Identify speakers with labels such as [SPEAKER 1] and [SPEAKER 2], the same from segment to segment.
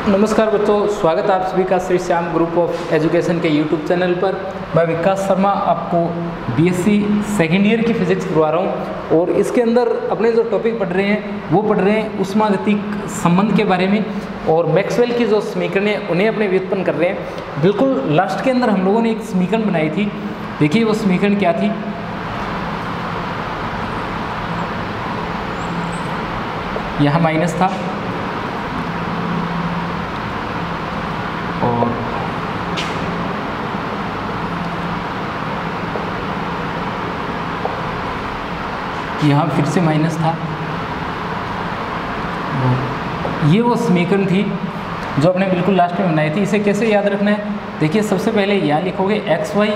[SPEAKER 1] नमस्कार बच्चों, स्वागत है आप सभी का Shri Shyam group of education के यूट्यूब चैनल पर। मैं विकास शर्मा आपको बीएससी सेकेंड ईयर की फिजिक्स पढ़वा रहा हूँ और इसके अंदर अपने जो टॉपिक पढ़ रहे हैं वो पढ़ रहे हैं उष्मागतिक संबंध के बारे में और मैक्सवेल की जो समीकरण है उन्हें अपने व्युत्पन्न कर रहे हैं। बिल्कुल लास्ट के अंदर हम लोगों ने एक समीकरण बनाई थी, देखिए वो समीकरण क्या थी। यहाँ माइनस था और यहाँ फिर से माइनस था। ये वो समीकरण थी जो आपने बिल्कुल लास्ट में बनाई थी। इसे कैसे याद रखना है, देखिए सबसे पहले यहाँ लिखोगे एक्स वाई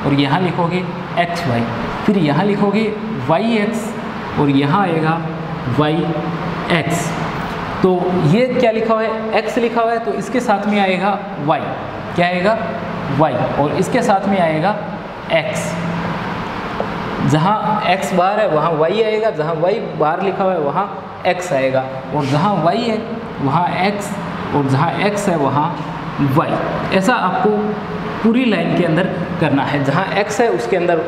[SPEAKER 1] और यहाँ लिखोगे एक्स वाई, फिर यहाँ लिखोगे वाई एक्स और यहाँ आएगा वाई एक्स। तो ये क्या लिखा हुआ है, x लिखा हुआ है, तो इसके साथ में आएगा y, क्या आएगा y, और इसके साथ में आएगा x। जहाँ x बाहर है वहाँ y आएगा, जहाँ y बाहर लिखा हुआ है वहाँ x आएगा, और जहाँ y है वहाँ x और जहाँ x है वहाँ y। ऐसा आपको पूरी लाइन के अंदर करना है। जहाँ x है उसके अंदर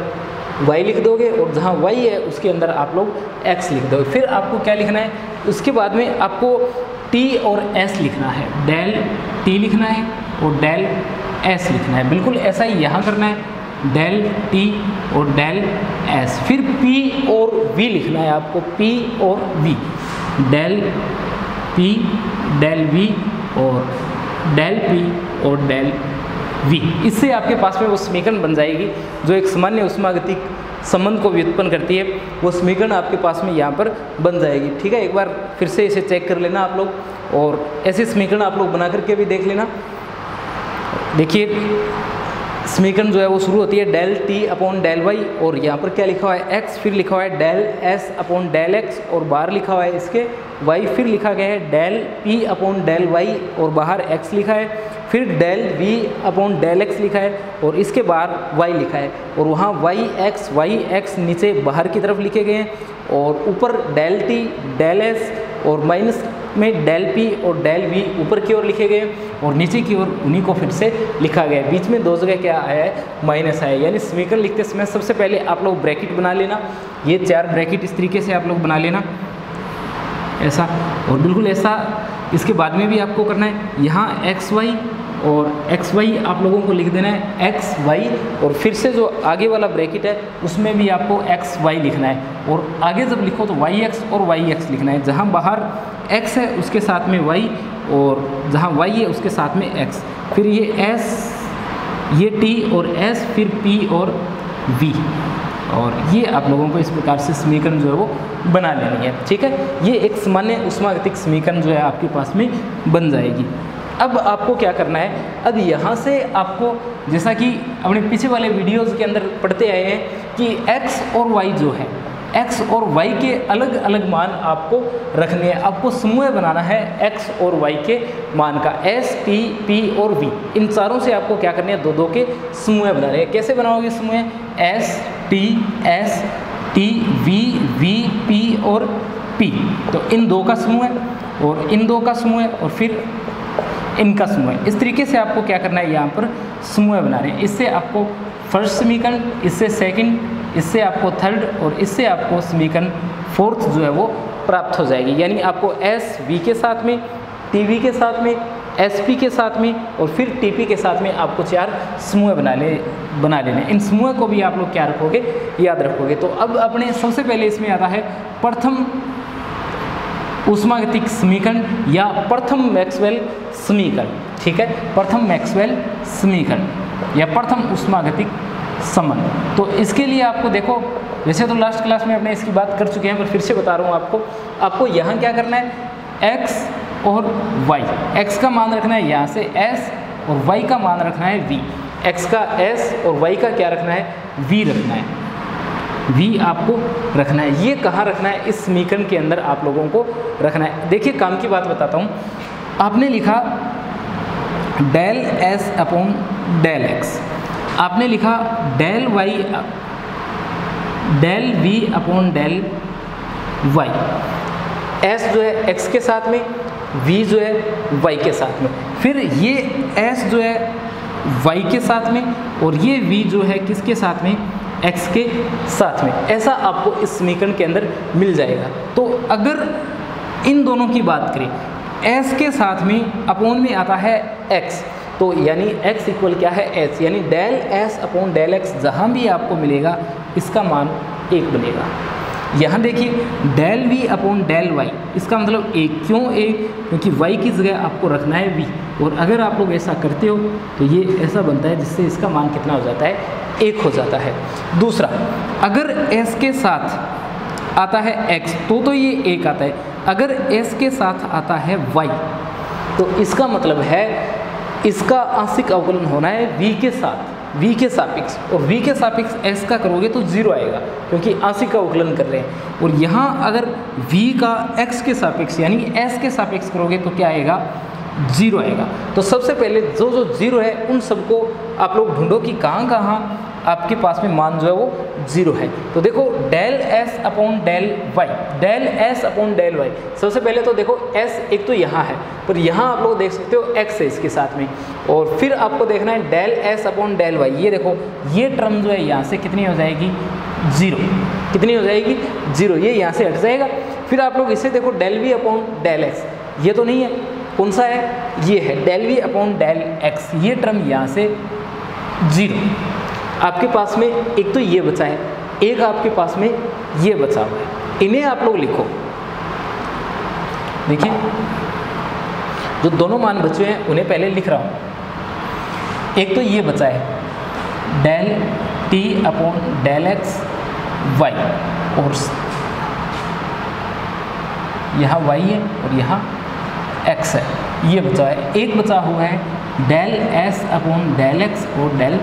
[SPEAKER 1] y लिख दोगे और जहाँ y है उसके अंदर आप लोग x लिख दोगे। फिर आपको क्या लिखना है, उसके बाद में आपको t और s लिखना है। डेल t लिखना है और डेल s लिखना है। बिल्कुल ऐसा ही यहाँ करना है, डेल t और डेल s। फिर p और v लिखना है आपको, p और v, del p del v और डेल p और डेल v। इससे आपके पास में वो समीकरण बन जाएगी जो एक सामान्य उष्मागतिक संबंध को व्युत्पन्न करती है। वो समीकरण आपके पास में यहाँ पर बन जाएगी। ठीक है, एक बार फिर से इसे चेक कर लेना आप लोग और ऐसे समीकरण आप लोग बना करके भी देख लेना। देखिए समीकरण जो है वो शुरू होती है del T upon del Y और यहाँ पर क्या लिखा हुआ है एक्स, फिर लिखा हुआ है del S upon del X और बाहर लिखा हुआ है इसके वाई, फिर लिखा गया है del P upon del Y और बाहर एक्स लिखा है, फिर del V upon del X लिखा है और इसके बाहर वाई लिखा है और वहाँ वाई एक्स नीचे बाहर की तरफ लिखे गए हैं और ऊपर डेल टी डेल एस और माइनस में डेल पी और डेल वी ऊपर की ओर लिखे गए और नीचे की ओर उन्हीं को फिर से लिखा गया। बीच में दो जगह क्या आया है, माइनस आया। यानी समीकरण लिखते समय सबसे पहले आप लोग ब्रैकेट बना लेना। ये 4 ब्रैकेट इस तरीके से आप लोग बना लेना ऐसा, और बिल्कुल ऐसा इसके बाद में भी आपको करना है। यहाँ एक्स वाई और एक्स वाई आप लोगों को लिख देना है एक्स वाई और फिर से जो आगे वाला ब्रैकेट है उसमें भी आपको एक्स वाई लिखना है और आगे जब लिखो तो वाई एक्स और वाई एक्स लिखना है। जहाँ बाहर एक्स है उसके साथ में वाई और जहाँ वाई है उसके साथ में एक्स, फिर ये एस, ये टी और एस, फिर पी और वी, और ये आप लोगों को इस प्रकार से समीकरण जो है वो बना लेनी है। ठीक है, ये एक सामान्य उष्मागतिक समीकरण जो है आपके पास में बन जाएगी। अब आपको क्या करना है, अब यहाँ से आपको जैसा कि अपने पीछे वाले वीडियोज़ के अंदर पढ़ते आए हैं कि x और y जो है, x और y के अलग अलग मान आपको रखने हैं। आपको समूह बनाना है x और y के मान का, s, t, p और v। इन चारों से आपको क्या करने हैं, दो दो के समूह बनाने हैं। कैसे बनाओगे समूह, s, t, s, t, v, v, p और p। तो इन दो का समूह है और इन दो का समूह है और फिर इनका समूह है। इस तरीके से आपको क्या करना है, यहाँ पर समूह बना रहे हैं। इससे आपको फर्स्ट समीकरण, इससे सेकंड, इससे आपको थर्ड और इससे आपको समीकरण फोर्थ जो है वो प्राप्त हो जाएगी। यानी आपको एस वी के साथ में, टी वी के साथ में, एस पी के साथ में और फिर टी पी के साथ में आपको 4 समूह बना लेने। इन समूह को भी आप लोग क्या रखोगे, याद रखोगे। तो अब अपने सबसे पहले इसमें आता है प्रथम उष्मागतिक समीकरण या प्रथम मैक्सवेल समीकरण। ठीक है, प्रथम मैक्सवेल समीकरण या प्रथम उष्मागतिक संबंध। तो इसके लिए आपको देखो, वैसे तो लास्ट क्लास में अपने इसकी बात कर चुके हैं पर फिर से बता रहा हूँ आपको यहाँ क्या करना है, x और y, x का मान रखना है यहाँ से s और y का मान रखना है v। x का s और y का क्या रखना है, v रखना है, v आपको रखना है। ये कहाँ रखना है, इस समीकरण के अंदर आप लोगों को रखना है। देखिए काम की बात बताता हूँ, आपने लिखा del s upon del x, आपने लिखा del y del v upon del y। s जो है x के साथ में, v जो है y के साथ में, फिर ये s जो है y के साथ में, और ये v जो है किसके साथ में, x के साथ में। ऐसा आपको इस समीकरण के अंदर मिल जाएगा। तो अगर इन दोनों की बात करें, s के साथ में अपॉन में आता है x, तो यानी x इक्वल क्या है h, यानी del s upon del x जहाँ भी आपको मिलेगा इसका मान 1 बनेगा। यहाँ देखिए del v upon del y, इसका मतलब 1, क्यों 1, क्योंकि y की जगह आपको रखना है v, और अगर आप लोग ऐसा करते हो तो ये ऐसा बनता है जिससे इसका मान कितना हो जाता है, 1 हो जाता है। दूसरा, अगर s के साथ आता है x तो ये 1 आता है, अगर s के साथ आता है y तो इसका मतलब है इसका आंशिक अवकलन होना है v के साथ, v के सापेक्ष, और v के सापेक्ष s का करोगे तो 0 आएगा क्योंकि आंशिक का अवकलन कर रहे हैं। और यहाँ अगर v का x के सापेक्ष यानी s के सापेक्ष करोगे तो क्या आएगा, 0 आएगा। तो सबसे पहले जो 0 है उन सबको आप लोग ढूंढो कि कहाँ कहाँ आपके पास में मान जो है वो 0 है। तो देखो del s upon del y, del s upon del y, सबसे पहले तो देखो s एक तो यहाँ है, पर यहाँ आप लोग देख सकते हो x है इसके साथ में, और फिर आपको देखना है del s upon del y, ये देखो ये टर्म जो है यहाँ से कितनी हो जाएगी, 0, कितनी हो जाएगी, 0, ये यहाँ से हट जाएगा। फिर आप लोग इसे देखो del v upon del x, ये तो नहीं है, कौन सा है, ये है del v upon del x, ये टर्म यहाँ से 0, आपके पास में एक तो ये बचा है, एक आपके पास में ये बचा हुआ है, इन्हें आप लोग लिखो। देखिए जो दोनों मान बचे हैं उन्हें पहले लिख रहा हूँ। एक तो ये बचा है del t upon del x y, और यहाँ y है और यहाँ x है, ये बचा है। एक बचा हुआ है del s upon del x और डेल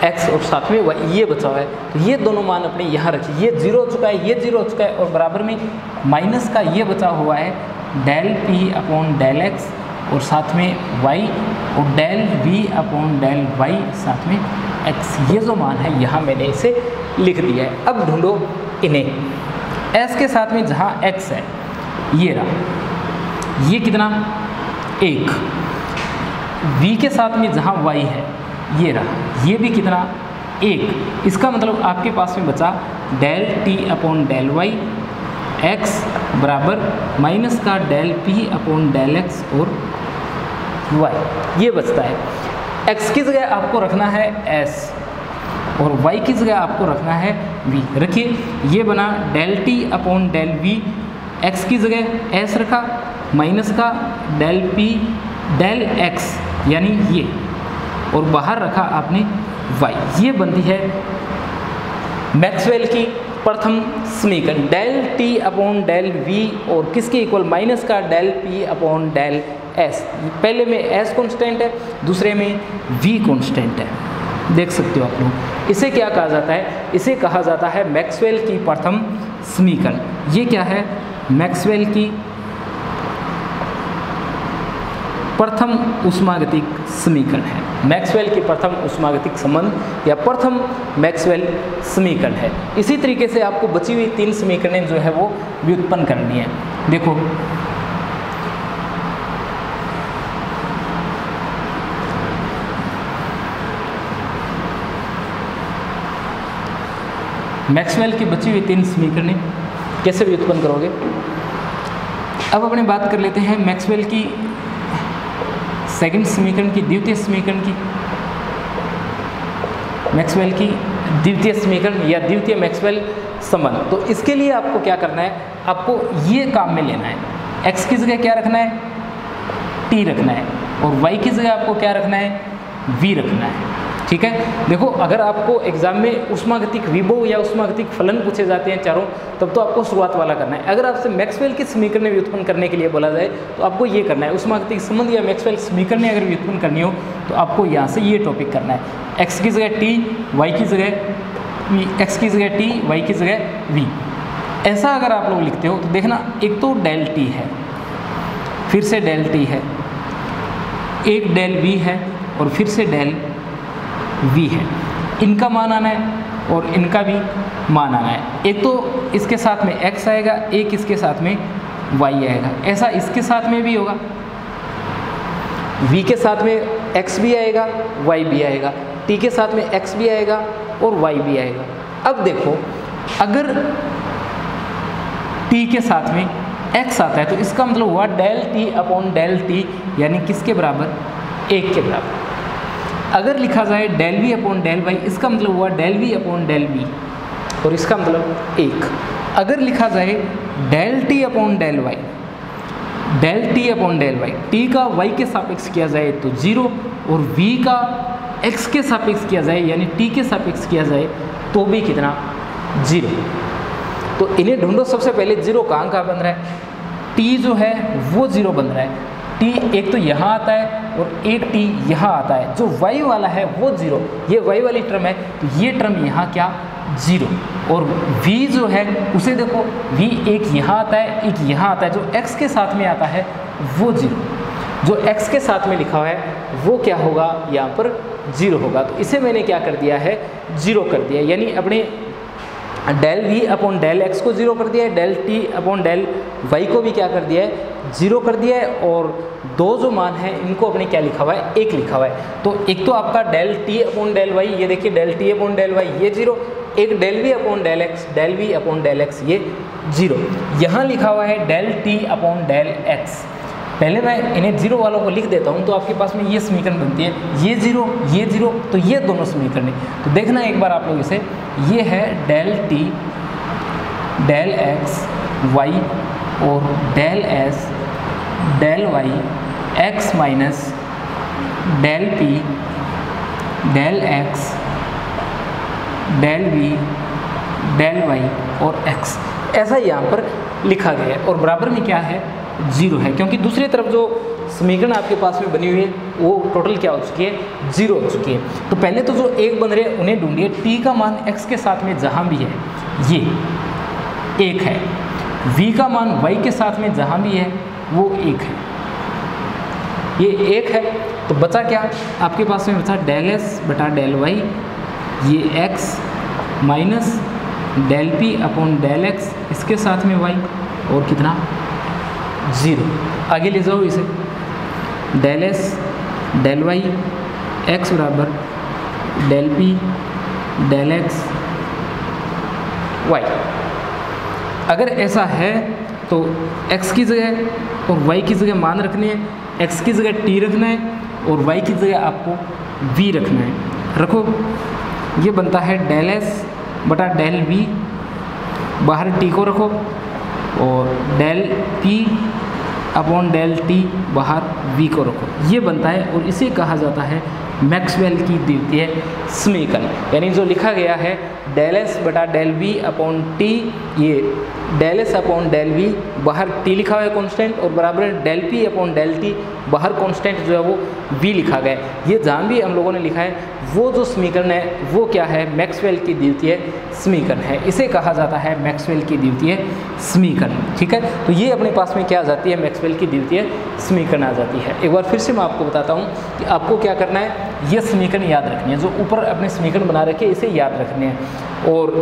[SPEAKER 1] x, और साथ में y, ये बचा हुआ है। तो ये दोनों मान अपने यहाँ रखिए, ये 0 हो चुका है, ये 0 हो चुका है, और बराबर में माइनस का ये बचा हुआ है del p upon del x और साथ में y, और del v upon del y साथ में x, ये जो मान है यहाँ मैंने इसे लिख दिया है। अब ढूंढो इन्हें, s के साथ में जहाँ x है ये रहा, ये कितना 1, v के साथ में जहाँ y है ये रहा, ये भी कितना 1, इसका मतलब आपके पास में बचा del t upon del y x बराबर माइनस का del p upon del x और y, ये बचता है। x की जगह आपको रखना है s और y की जगह आपको रखना है v। रखिए ये बना del t upon del v, x की जगह s रखा, माइनस का डेल p डेल x यानी ये, और बाहर रखा आपने y, ये बनती है मैक्सवेल की प्रथम समीकरण, del t upon del v और किसके इक्वल, माइनस का del p upon del s। पहले में s कांस्टेंट है, दूसरे में v कांस्टेंट है, देख सकते हो आप लोग। इसे क्या कहा जाता है, इसे कहा जाता है मैक्सवेल की प्रथम समीकरण। ये क्या है, मैक्सवेल की प्रथम ऊष्मागतिक समीकरण है, मैक्सवेल की प्रथम ऊष्मागतिक संबंध या प्रथम मैक्सवेल समीकरण है। इसी तरीके से आपको बची हुई 3 समीकरणें जो है वो व्युत्पन्न करनी है। देखो मैक्सवेल की बची हुई 3 समीकरणें कैसे व्युत्पन्न करोगे। अब अपने बात कर लेते हैं मैक्सवेल की सेकंड समीकरण की, द्वितीय समीकरण की, मैक्सवेल की द्वितीय समीकरण या द्वितीय मैक्सवेल संबंध। तो इसके लिए आपको क्या करना है, आपको ये काम में लेना है, x की जगह क्या रखना है, t रखना है, और y की जगह आपको क्या रखना है, v रखना है। ठीक है, देखो अगर आपको एग्जाम में ऊष्मागतिक विभव या ऊष्मागतिक फलन पूछे जाते हैं चारों, तब तो आपको शुरुआत वाला करना है। अगर आपसे मैक्सवेल की समीकरण व्युत्पन्न करने के लिए बोला जाए तो आपको ये करना है, ऊष्मागतिक संबंध या मैक्सवेल समीकरण अगर व्युत्पन्न करनी हो तो आपको यहाँ से ये टॉपिक करना है, x की जगह t, y की जगह v, x की जगह t, y की जगह v। ऐसा अगर आप लोग लिखते हो तो देखना, एक तो डेल t है, फिर से डेल t है, एक डेल v है और फिर से डेल v है। इनका मान आना है और इनका भी मान आना है। एक तो इसके साथ में x आएगा, एक इसके साथ में y आएगा। ऐसा इसके साथ में भी होगा, v के साथ में x भी आएगा, y भी आएगा, t के साथ में x भी आएगा और y भी आएगा। अब देखो अगर t के साथ में x आता है तो इसका मतलब हुआ del t upon del t, यानी किसके बराबर, 1 के बराबर। अगर लिखा जाए del v upon del y, इसका मतलब हुआ del v upon del v और इसका मतलब 1। अगर लिखा जाए del t upon del y, del t upon del y, t का y के सापेक्ष किया जाए तो 0 और v का x के सापेक्ष किया जाए यानी t के सापेक्ष किया जाए तो भी कितना, 0। तो इन्हें ढूंढो। सबसे पहले 0 कहाँ कहाँ बन रहा है, t जो है वो 0 बन रहा है, t एक तो यहाँ आता है और एक t यहाँ आता है। जो y वाला है वो 0, ये y वाली टर्म है तो ये टर्म यहाँ क्या, 0। और v जो है उसे देखो, v एक यहाँ आता है एक यहाँ आता है, जो x के साथ में आता है वो 0, जो x के साथ में लिखा हुआ है वो क्या होगा, यहाँ पर 0 होगा। तो इसे मैंने क्या कर दिया है, 0 कर दिया, यानी अपने del v upon del x को 0 कर दिया है, del t upon del y को भी क्या कर दिया है, 0 कर दिया है। और दो जो मान है इनको अपने क्या लिखा हुआ है, 1 लिखा हुआ है। तो एक तो आपका del t upon del y, ये देखिए del t upon del y ये 0, एक del v upon del x, del v upon del x ये 0। यहाँ लिखा हुआ है del t upon del x। पहले मैं इन्हें 0 वालों को लिख देता हूँ तो आपके पास में ये समीकरण बनती है, ये 0 तो ये दोनों समीकरण है। तो देखना एक बार आप लोग इसे, ये है del t del x y और del s del y x minus del p del x del v del y और x, ऐसा यहाँ पर लिखा गया है। और बराबर में क्या है, 0 है, क्योंकि दूसरी तरफ जो समीकरण आपके पास में बनी हुई है वो टोटल क्या हो चुकी है, 0 हो चुकी है। तो पहले तो जो 1 बन रहे हैं उन्हें ढूंढिए, t का मान x के साथ में जहाँ भी है ये 1 है, v का मान y के साथ में जहाँ भी है वो 1 है, ये 1 है। तो बचा क्या आपके पास में, बचा डेल s बटा डेल y, ये x minus del p upon del x, इसके साथ में y और कितना, 0। आगे ले जाओ इसे, del s del y x बराबर del p del x y। अगर ऐसा है तो x की जगह और y की जगह मान रखने हैं, x की जगह t रखना है और y की जगह आपको v रखना है। रखो, ये बनता है डेल s बटा डेल v, बाहर t को रखो और del p upon del t बाहर v को रखो, ये बनता है। और इसे कहा जाता है मैक्सवेल की द्वितीय समीकरण, यानी जो लिखा गया है डेल s बटा डेल v अपॉन t, ये del s upon del v, बाहर t लिखा हुआ है कांस्टेंट और बराबर del p upon del t, बाहर कांस्टेंट जो है वो v लिखा गया है। ये जहाँ भी हम लोगों ने लिखा है वो जो समीकरण है वो क्या है, मैक्सवेल की द्वितीय समीकरण है, इसे कहा जाता है मैक्सवेल की द्वितीय समीकरण। ठीक है, तो ये अपने पास में क्या आ जाती है, मैक्सवेल की द्वितीय समीकरण आ जाती है। एक बार फिर से मैं आपको बताता हूँ कि आपको क्या करना है, ये समीकरण याद रखनी है, जो ऊपर अपने समीकरण बना रखे इसे याद रखने हैं। और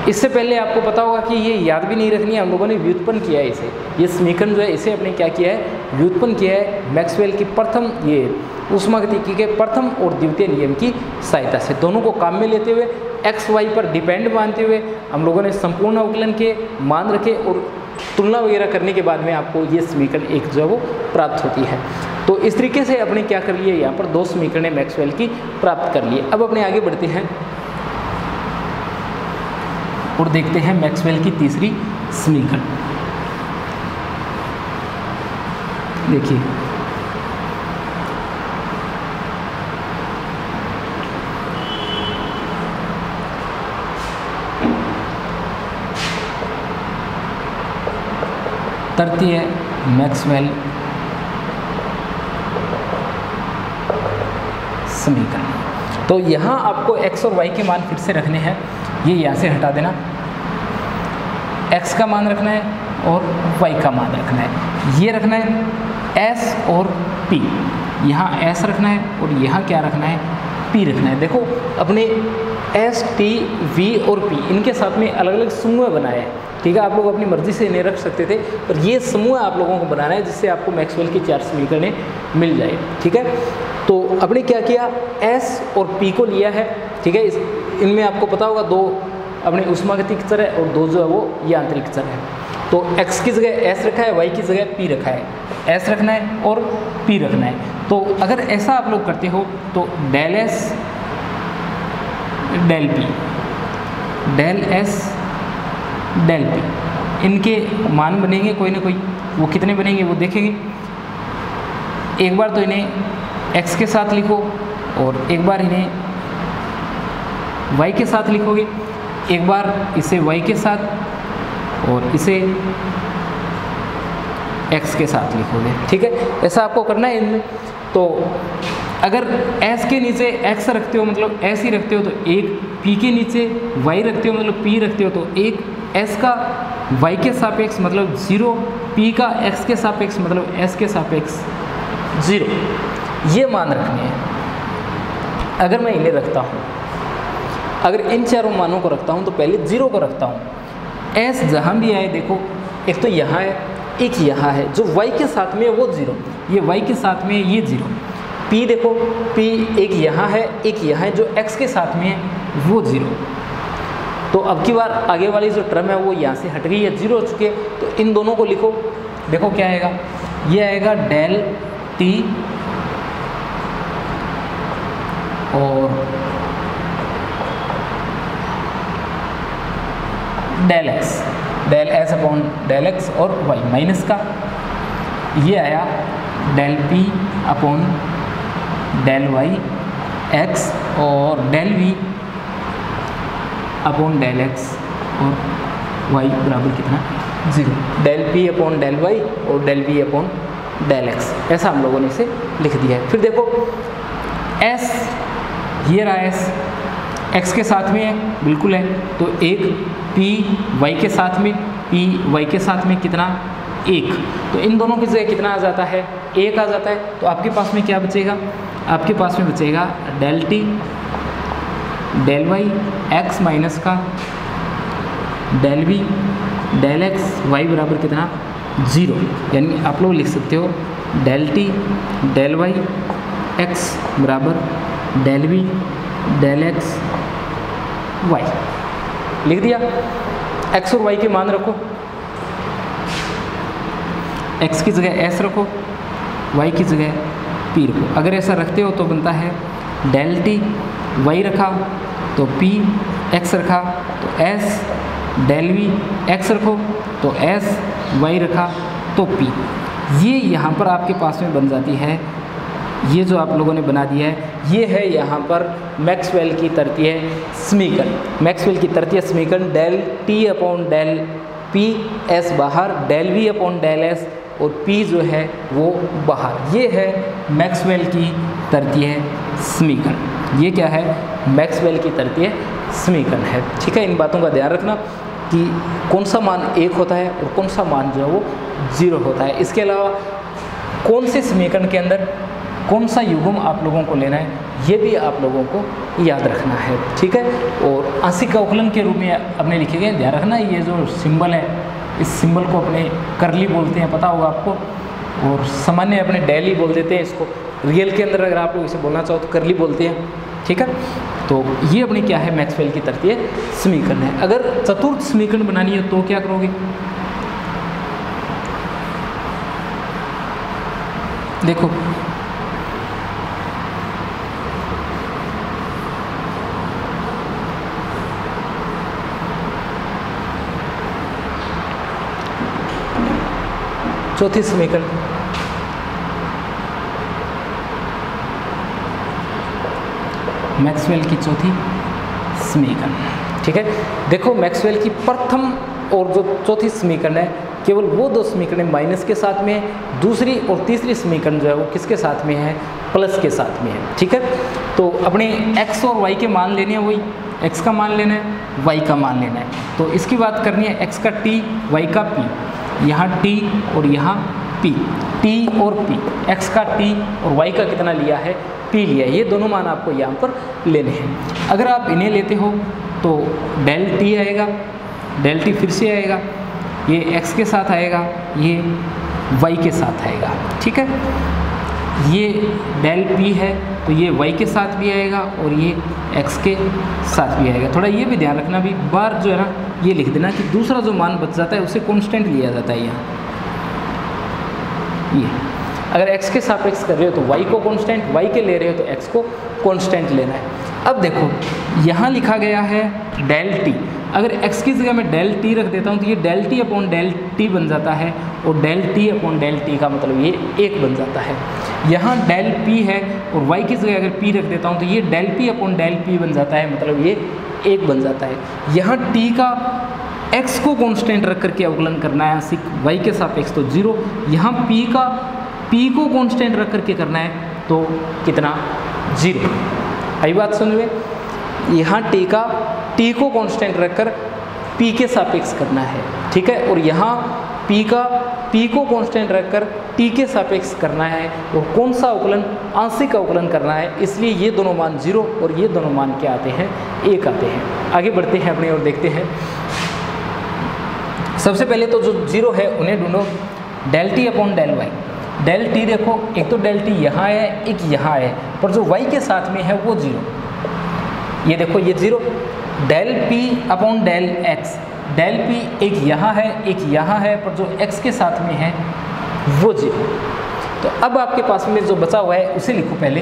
[SPEAKER 1] इससे पहले आपको पता होगा कि ये याद भी नहीं रखनी है, हम लोगों ने व्युत्पन्न किया है इसे, ये समीकरण जो है इसे अपने क्या किया है, व्युत्पन्न किया है मैक्सवेल की प्रथम, ये ऊष्मागतिकी के प्रथम और द्वितीय नियम की सहायता से। दोनों को काम में लेते हुए एक्स वाई पर डिपेंड मानते हुए हम लोगों ने संपूर्ण अवकलन के मान रखे और तुलना वगैरह करने के बाद में आपको ये समीकरण एक जो है वो प्राप्त होती है। तो इस तरीके से अपने क्या कर लिए, यहाँ पर 2 समीकरण मैक्सवेल की प्राप्त कर लिए। अब अपने आगे बढ़ते हैं और देखते हैं मैक्सवेल की तीसरी समीकरण। देखिए, तृतीय मैक्सवेल समीकरण। तो यहाँ आपको x और y के मान फिर से रखने हैं, ये यहाँ से हटा देना, x का मान रखना है और y का मान रखना है, ये रखना है s और p, यहाँ s रखना है और यहाँ क्या रखना है, p रखना है। देखो अपने s, t, v और p इनके साथ में अलग अलग समूह बनाए हैं, ठीक है, आप लोग अपनी मर्जी से इन्हें रख सकते थे, पर ये समूह आप लोगों को बनाना है जिससे आपको मैक्सवेल की 4 समीकरणें मिल जाए। ठीक है, तो आपने क्या किया, एस और पी को लिया है। ठीक है, इनमें आपको पता होगा 2 अपने ऊष्मागतिक चर है और 2 जो है वो यांत्रिक चर है। तो x की जगह s रखा है, y की जगह p रखा है। s रखना है और p रखना है। तो अगर ऐसा आप लोग करते हो तो del s del p, del s del p, इनके मान बनेंगे कोई ना कोई। वो कितने बनेंगे वो देखेंगे। एक बार तो इन्हें x के साथ लिखो और एक बार इन्हें y के साथ लिखोगे, एक बार इसे y के साथ और इसे x के साथ लिखोगे। ठीक है, ऐसा आपको करना है इनमें। तो अगर s के नीचे x रखते हो मतलब s ही रखते हो तो एक, p के नीचे y रखते हो मतलब p रखते हो तो एक, s का y के सापेक्ष मतलब 0, p का x के सापेक्ष मतलब s के सापेक्ष 0, ये मान रखने हैं। अगर मैं इन्हें रखता हूँ, अगर इन चारों मानों को रखता हूँ तो पहले 0 को रखता हूँ। s जहाँ भी आए देखो, एक तो यहाँ है, एक यहाँ है, जो y के साथ में है वो 0, ये y के साथ में है ये 0। p देखो, p एक यहाँ है एक यहाँ है, जो x के साथ में है वो 0। तो अब की बार आगे वाली जो टर्म है वो यहाँ से हट गई है, 0 हो चुके हैं। तो इन दोनों को लिखो, देखो क्या आएगा, ये आएगा डेल t और del x, del s upon del x और y माइनस का, ये आया del p upon del y x और del v upon del x और y बराबर कितना 0, del p upon del y और del v upon del x। ऐसा हम लोगों ने इसे लिख दिया है। फिर देखो s, ये रहा s, x के साथ में है बिल्कुल है, तो एक, p y के साथ में, p y के साथ में कितना 1, तो इन दोनों की जगह कितना आ जाता है 1 आ जाता है। तो आपके पास में क्या बचेगा, आपके पास में बचेगा del t del y x minus का del v del x y बराबर कितना 0, यानी आप लोग लिख सकते हो del t del y x बराबर del v del x y। लिख दिया। x और y के मान रखो, x की जगह s रखो, y की जगह p रखो। अगर ऐसा रखते हो तो बनता है डेल t y रखा तो p, x रखा तो s, डेल v x रखो तो s, y रखा तो p। ये यहाँ पर आपके पास में बन जाती है, ये जो आप लोगों ने बना दिया है ये है यहाँ पर मैक्सवेल की तृतीय समीकरण। मैक्सवेल की तृतीय समीकरण del t upon del p, s बाहर, del v upon del s और p जो है वो बाहर। ये है मैक्सवेल की तृतीय समीकरण। ये क्या है, मैक्सवेल की तृतीय समीकरण है। ठीक है, इन बातों का ध्यान रखना कि कौन सा मान 1 होता है और कौन सा मान जो है वो 0 होता है। इसके अलावा कौन से समीकरण के अंदर कौन सा युग्म आप लोगों को लेना है ये भी आप लोगों को याद रखना है। ठीक है, और आंशिक अवकलन के रूप में अपने लिखे गए, ध्यान रखना ये जो सिंबल है इस सिंबल को अपने करली बोलते हैं, पता होगा आपको, और सामान्य अपने डेली बोल देते हैं इसको। रियल के अंदर अगर आप लोग इसे बोलना चाहो तो करली बोलते हैं। ठीक है, तो ये अपने क्या है मैक्सवेल की तृतीय समीकरण है। अगर चतुर्थ समीकरण बनानी है तो क्या करोगे, देखो चौथी समीकरण, मैक्सवेल की चौथी समीकरण। ठीक है, देखो मैक्सवेल की प्रथम और जो चौथी समीकरण है केवल वो 2 समीकरण माइनस के साथ में है, दूसरी और तीसरी समीकरण जो है वो किसके साथ में है, प्लस के साथ में है। ठीक है, तो अपने x और y के मान लेने हैं, वही x का मान लेना है, y का मान लेना है। तो इसकी बात करनी है x का t, y का p, यहाँ t और यहाँ p, t और p, x का t और y का कितना लिया है p लिया है। ये दोनों मान आपको यहाँ पर लेने हैं। अगर आप इन्हें लेते हो तो डेल t आएगा डेल टी फिर से आएगा, ये x के साथ आएगा, ये y के साथ आएगा, ठीक है। ये डेल p है तो ये y के साथ भी आएगा और ये x के साथ भी आएगा। थोड़ा ये भी ध्यान रखना, भी बार जो है ना ये लिख देना कि दूसरा जो मान बच जाता है उसे कांस्टेंट लिया जाता है। यहाँ ये अगर x के सापेक्ष कर रहे हो तो y को कांस्टेंट, y के ले रहे हो तो x को कांस्टेंट लेना है। अब देखो यहाँ लिखा गया है डेल टी, अगर x की जगह मैं डेल टी रख देता हूँ तो ये del T upon del T बन जाता है और del T upon del T का मतलब ये 1 बन जाता है। यहाँ डेल p है और y की जगह अगर p रख देता हूँ तो ये del p upon del p बन जाता है, मतलब ये 1 बन जाता है। यहाँ t का x को कांस्टेंट रख करके अवकलन करना है सिक y के सापेक्ष तो 0, यहाँ p को कांस्टेंट रख करके करना है तो कितना 0। आई बात समझ में? यहाँ t को कांस्टेंट रखकर p के सापेक्ष करना है, ठीक है। और यहाँ p को कांस्टेंट रखकर t के सापेक्ष करना है। और कौन सा अवकलन? आंशिक अवकलन करना है, इसलिए ये दोनों मान 0 और ये दोनों मान क्या आते हैं? 1 आते हैं। आगे बढ़ते हैं अपने और देखते हैं। सबसे पहले तो जो 0 है उन्हें ढूंढो, del T upon del Y. Del T देखो, एक तो डेल टी यहाँ है, एक यहाँ है, पर जो y के साथ में है वो 0। ये देखो ये 0। Del p upon del x, del p एक यहाँ है एक यहाँ है, पर जो x के साथ में है वो 0। तो अब आपके पास में जो बचा हुआ है उसे लिखो पहले।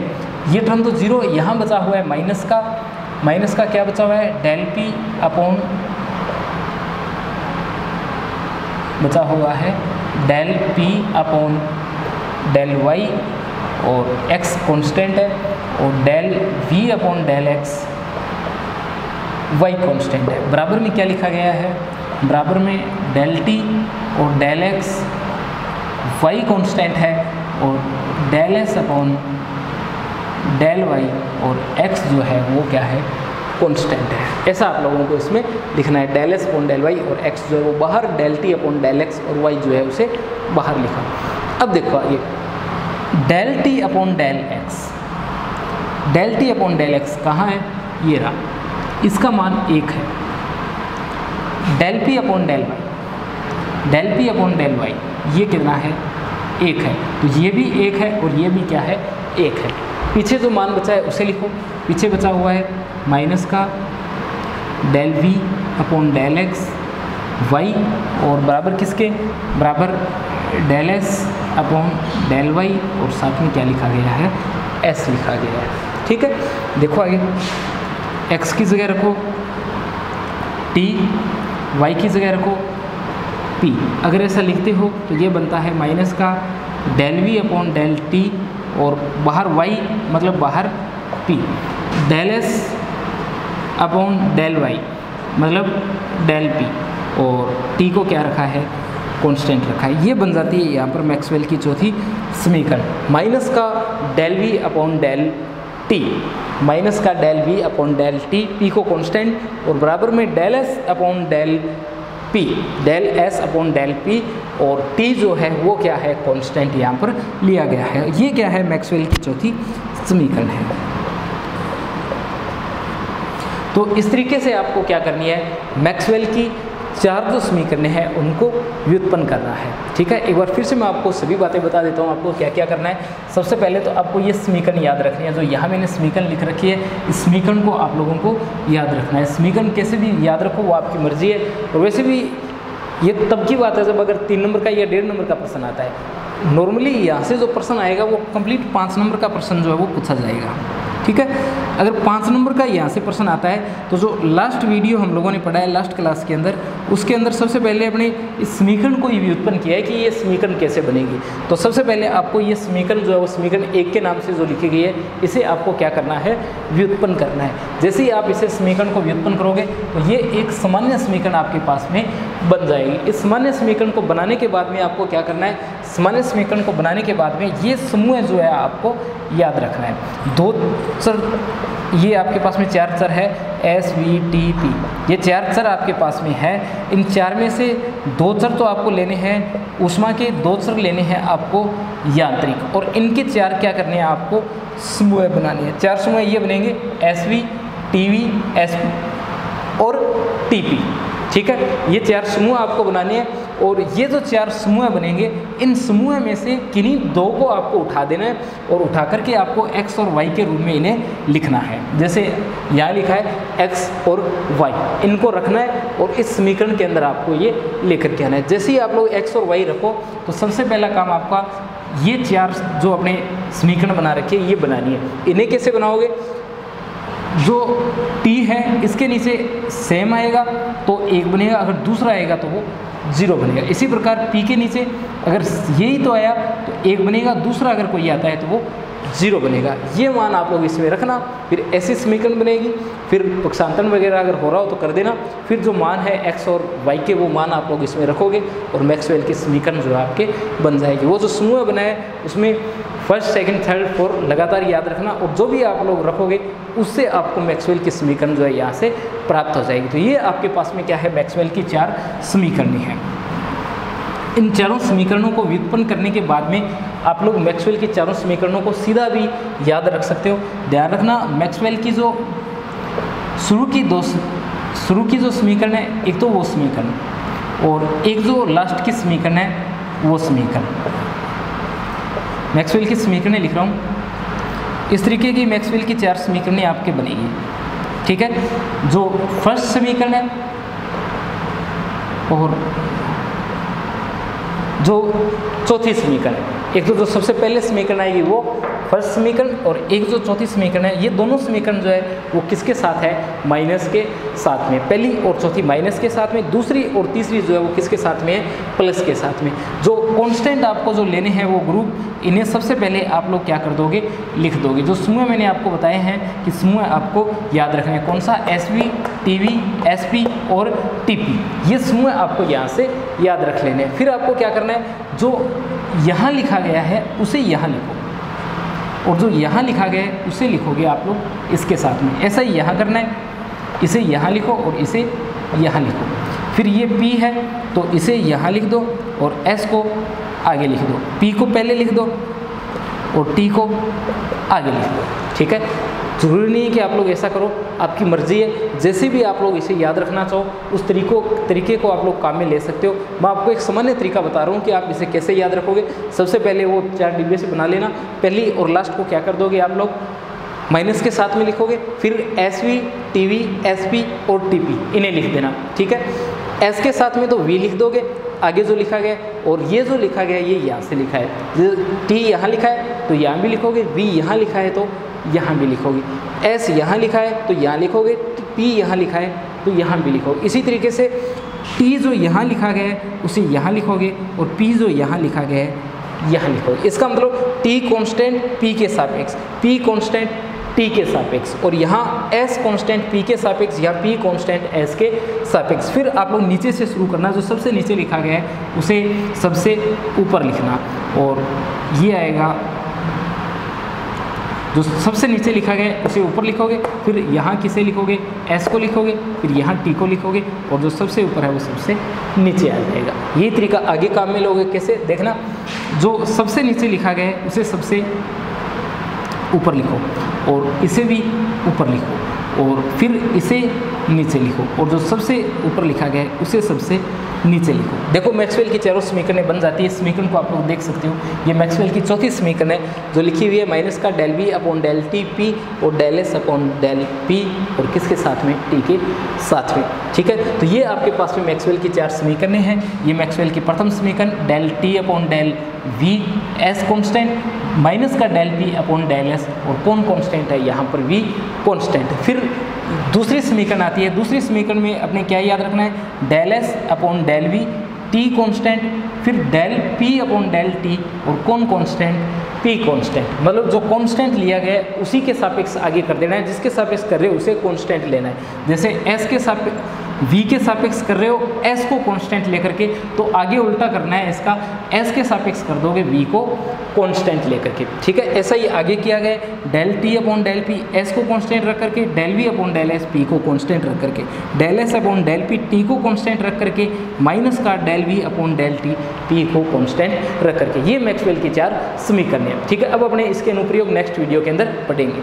[SPEAKER 1] ये टर्म तो 0, यहाँ बचा हुआ है माइनस का क्या बचा हुआ है? डेल p अपॉन बचा हुआ है del p upon del y और x कांस्टेंट है, और del v upon del x y constant है। बराबर में क्या लिखा गया है? बराबर में डेल t और डेल x y कांस्टेंट है और del s upon del y और x जो है वो क्या है? कांस्टेंट है। ऐसा आप लोगों को इसमें लिखना है, del s upon del y और x जो है वो बाहर, del t upon del x और y जो है उसे बाहर लिखा। अब देखो ये del t upon del x, del t upon del x कहाँ है? ये रहा, इसका मान 1 है। Del p upon del y, del p upon del y ये कितना है? 1 है। तो ये भी 1 है और ये भी क्या है? 1 है। पीछे जो मान बचा है उसे लिखो। पीछे बचा हुआ है माइनस का del v upon del x y और बराबर किसके? बराबर del s upon del y और साथ में क्या लिखा गया है? s लिखा गया है, ठीक है। देखो आगे, x की जगह रखो t, y की जगह रखो p। अगर ऐसा लिखते हो तो ये बनता है माइनस का del v upon del t और बाहर y मतलब बाहर p, del s upon del y मतलब डेल p और t को क्या रखा है? कांस्टेंट रखा है। ये बन जाती है यहाँ पर मैक्सवेल की चौथी समीकरण। माइनस का del v upon del t, minus का del v upon del t, p को कांस्टेंट और बराबर में del s upon del p, del s upon del p और t जो है वो क्या है? कांस्टेंट यहाँ पर लिया गया है। ये क्या है? मैक्सवेल की चौथी समीकरण है। तो इस तरीके से आपको क्या करनी है? मैक्सवेल की 4 जो समीकरणें हैं उनको व्युत्पन्न करना है, ठीक है। एक बार फिर से मैं आपको सभी बातें बता देता हूँ आपको क्या क्या करना है। सबसे पहले तो आपको ये समीकरण याद रखनी है, जो यहाँ मैंने समीकरण लिख रखी है, इस समीकरण को आप लोगों को याद रखना है। समीकरण कैसे भी याद रखो वो आपकी मर्जी है। और वैसे भी ये तब की बात है जब अगर 3 नंबर का या 1.5 नंबर का प्रश्न आता है। नॉर्मली यहाँ से जो प्रश्न आएगा वो कंप्लीट 5 नंबर का प्रश्न जो है वो पूछा जाएगा, ठीक है। अगर 5 नंबर का यहाँ से प्रश्न आता है तो जो लास्ट वीडियो हम लोगों ने पढ़ा है लास्ट क्लास के अंदर, उसके अंदर सबसे पहले अपने इस समीकरण को ही व्युत्पन्न किया है कि ये समीकरण कैसे बनेगी। तो सबसे पहले आपको ये समीकरण जो है वो समीकरण 1 के नाम से जो लिखी गई है, इसे आपको क्या करना है? व्युत्पन्न करना है। जैसे ही आप इसे समीकरण को व्युत्पन्न करोगे तो ये एक सामान्य समीकरण आपके पास में बन जाएगी। इस सामान्य समीकरण को बनाने के बाद में आपको क्या करना है? सामान्य समीकरण को बनाने के बाद में ये समूह जो है आपको याद रखना है। 2 चर, ये आपके पास में 4 चर है, S, V, T, P, ये 4 चर आपके पास में है। इन 4 में से 2 चर तो आपको लेने हैं ऊष्मा के, 2 चर लेने हैं आपको यांत्रिक, और इनके 4 क्या करने हैं? आपको समूह बनाने हैं। 4 समूह ये बनेंगे SV, TV, SP और TP, ठीक है, ये 4 समूह आपको बनाने हैं और ये जो 4 समूह बनेंगे, इन समूह में से किन्हीं 2 को आपको उठा देना है और उठा करके आपको x और y के रूप में इन्हें लिखना है। जैसे यहाँ लिखा है x और y, इनको रखना है और इस समीकरण के अंदर आपको ये लेकर के आना है। जैसे ही आप लोग x और y रखो तो सबसे पहला काम आपका ये 4 जो अपने समीकरण बना रखे ये बनानी है। इन्हें कैसे बनाओगे, जो t है इसके नीचे सेम आएगा तो 1 बनेगा, अगर दूसरा आएगा तो वो 0 बनेगा। इसी प्रकार p के नीचे अगर यही तो आया तो 1 बनेगा, दूसरा अगर कोई आता है तो वो 0 बनेगा। ये मान आप लोग इसमें रखना, फिर ऐसी समीकरण बनेगी। फिर पक्षांतरण वगैरह अगर हो रहा हो तो कर देना। फिर जो मान है x और y के वो मान आप लोग इसमें रखोगे और मैक्सवेल की समीकरण जो है आपके बन जाएगी। वो जो समूह बनाए उसमें फर्स्ट, सेकंड, थर्ड, फोर्थ लगातार याद रखना और जो भी आप लोग रखोगे उससे आपको मैक्सवेल की समीकरण जो है यहाँ से प्राप्त हो जाएगी। तो ये आपके पास में क्या है, मैक्सवेल की 4 समीकरणें हैं। इन चारों समीकरणों को व्युत्पन्न करने के बाद में आप लोग मैक्सवेल की चारों समीकरणों को सीधा भी याद रख सकते हो। ध्यान रखना, मैक्सवेल की जो शुरू की जो समीकरण है, एक तो वो समीकरण और एक जो लास्ट की समीकरण है वो समीकरण। मैक्सवेल की समीकरणें लिख रहा हूँ, इस तरीके की मैक्सवेल की 4 समीकरणें आपके बनेगी। ठीक है, जो फर्स्ट समीकरण है और जो चौथी समीकरण है, एक तो जो सबसे पहले समीकरण आएगी वो फर्स्ट समीकरण और एक जो चौथी समीकरण है, ये दोनों समीकरण जो है वो किसके साथ है, माइनस के साथ में। पहली और चौथी माइनस के साथ में, दूसरी और तीसरी जो है वो किसके साथ में है, प्लस के साथ में। जो कांस्टेंट आपको जो लेने हैं वो ग्रुप, इन्हें सबसे पहले आप लोग क्या कर दोगे, लिख दोगे। जो समूह मैंने आपको बताए हैं कि समूह आपको याद रखना है, कौन सा, SV, TV, SP और TP, ये समूह आपको यहाँ से याद रख लेने हैं। फिर आपको क्या करना है, जो यहाँ लिखा गया है उसे यहाँ लिखो और जो यहाँ लिखा गया है उसे लिखोगे आप लोग इसके साथ में। ऐसा ही यहाँ करना है, इसे यहाँ लिखो और इसे यहाँ लिखो। फिर ये P है तो इसे यहाँ लिख दो और S को आगे लिख दो, P को पहले लिख दो और T को आगे लिख दो। ठीक है, ज़रूरी नहीं है कि आप लोग ऐसा करो, आपकी मर्ज़ी है। जैसे भी आप लोग इसे याद रखना चाहो उस तरीके को आप लोग काम में ले सकते हो। मैं आपको एक सामान्य तरीका बता रहा हूँ कि आप इसे कैसे याद रखोगे। सबसे पहले वो 4 डिब्बे से बना लेना। पहली और लास्ट को क्या कर दोगे, आप लोग माइनस के साथ में लिखोगे। फिर SV, TV, SP और TP इन्हें लिख देना। ठीक है, S के साथ में तो V लिख दोगे, आगे जो लिखा गया, और ये जो लिखा गया ये यहाँ से लिखा है। T यहाँ लिखा है तो यहाँ भी लिखोगे, V यहाँ लिखा है तो यहाँ भी लिखोगे, S यहाँ लिखा है तो यहाँ लिखोगे, P यहाँ लिखा है तो यहाँ भी लिखोगे। इसी तरीके से T जो यहाँ लिखा गया है उसे यहाँ लिखोगे और P जो यहाँ लिखा गया है यहाँ लिखोगे। इसका मतलब T कांस्टेंट P के सापेक्ष, P कांस्टेंट T के सापेक्ष, और यहाँ S कांस्टेंट P के सापेक्ष, यहाँ P कांस्टेंट S के सापेक्ष। फिर आप लोग नीचे से शुरू करना, जो सबसे नीचे लिखा गया है उसे सबसे ऊपर लिखना और ये आएगा, जो सबसे नीचे लिखा गया है उसे ऊपर लिखोगे। फिर यहाँ किसे लिखोगे, S को लिखोगे, फिर यहाँ T को लिखोगे और जो सबसे ऊपर है वो सबसे नीचे आ जाएगा। यही तरीका आगे काम में लोगे। कैसे, देखना, जो सबसे नीचे लिखा गया है उसे सबसे ऊपर लिखो और इसे भी ऊपर लिखो और फिर इसे नीचे लिखो और जो सबसे ऊपर लिखा गया है उसे सबसे नीचे लिखो। देखो मैक्सवेल की चारों समीकरणें बन जाती है। समीकरण को आप लोग देख सकते हो, ये मैक्सवेल की चौथी समीकरण है जो लिखी हुई है माइनस का del V upon del TP और del S upon del P और किसके साथ में, T के साथ में। ठीक है, तो ये आपके पास में मैक्सवेल की 4 समीकरणें हैं। ये मैक्सवेल की प्रथम समीकरण del T upon del V, S constant, minus का del P upon del S और कौन कांस्टेंट है, यहाँ पर V कांस्टेंट। फिर दूसरी समीकरण आती है। दूसरी समीकरण में अपने क्या याद रखना है, del S upon del V, T constant, फिर del P upon del T और कौन कांस्टेंट, P कांस्टेंट। मतलब जो कांस्टेंट लिया गया है उसी के सापेक्ष आगे कर देना है, जिसके सापेक्ष कर रहे हो उसे कांस्टेंट लेना है। जैसे S के सापेक्ष V के सापेक्ष कर रहे हो S को कांस्टेंट लेकर के, तो आगे उल्टा करना है, इसका S के सापेक्ष कर दोगे V को कांस्टेंट लेकर के। ठीक है, ऐसा ही आगे किया गया, del T upon del P S को कांस्टेंट रख करके, del V upon del S P को कांस्टेंट रख करके, del S upon del P T को कांस्टेंट रख करके, माइनस का del V upon del T P को कांस्टेंट रख करके। ये मैक्सवेल की 4 समीकरण है। ठीक है, अब अपने इसके अनुप्रयोग नेक्स्ट वीडियो के अंदर पढ़ेंगे।